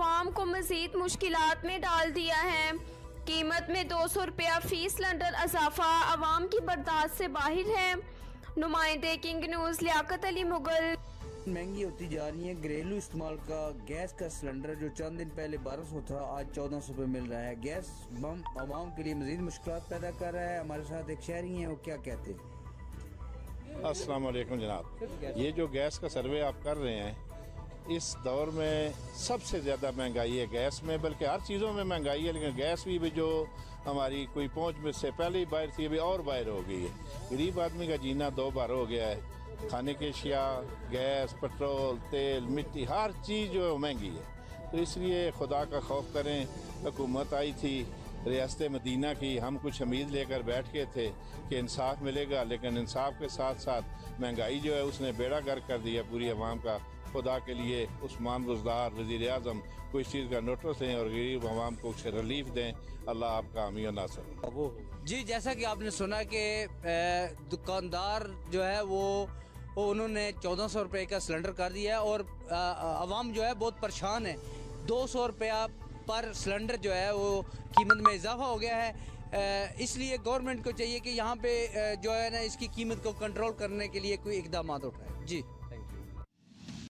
आवाम को मजीद मुश्किलात में डाल दिया है। कीमत में 200 रुपया फी सिलेंडर इजाफा आवाम की बर्दाश्त से बाहर है। नुमाइंदे किंग न्यूज़ लियाकत अली मुगल। महंगी होती जा रही है। घरेलू इस्तेमाल का गैस का सिलेंडर जो चंद दिन पहले 1200 था आज 1400 रुपये मिल रहा है। गैस बम आवाम के लिए मजीद मुश्किलात पैदा कर रहा है। हमारे साथ एक शहरी हैं, वो क्या कहते हैं। अस्सलाम वालेकुम जनाब, ये जो गैस का सर्वे आप कर रहे हैं, इस दौर में सबसे ज़्यादा महंगाई है गैस में, बल्कि हर चीज़ों में महंगाई है, लेकिन गैस भी जो हमारी कोई पहुंच में से पहले ही बाहर थी अभी और बाहर हो गई है। गरीब आदमी का जीना दो बार हो गया है। खाने की अशिया, गैस, पेट्रोल, तेल, मिट्टी, हर चीज़ जो है महंगी है। तो इसलिए खुदा का खौफ करें। हुकूमत आई थी रियासत मदीना की, हम कुछ उम्मीद लेकर बैठ गए थे कि इंसाफ मिलेगा, लेकिन इंसाफ के साथ साथ महंगाई जो है उसने बेड़ा गर्क कर दिया पूरी आवाम का। खुदा के लिए उस्मान बुज़दार वज़ीर आज़म को इस चीज़ का नोटिस दें और गरीब आवाम को कुछ रिलीफ दें। अल्लाह आपका हामी और नासर। जी, जैसा कि आपने सुना कि दुकानदार जो है वो उन्होंने 1400 रुपये का सिलेंडर कर दिया है और आवाम जो है बहुत परेशान है। 200 रुपया पर सिलेंडर जो है वो कीमत में इजाफा हो गया है। इसलिए गवर्नमेंट को चाहिए कि यहाँ पे जो है ना इसकी कीमत को कंट्रोल करने के लिए कोई इकदाम उठाए। जी।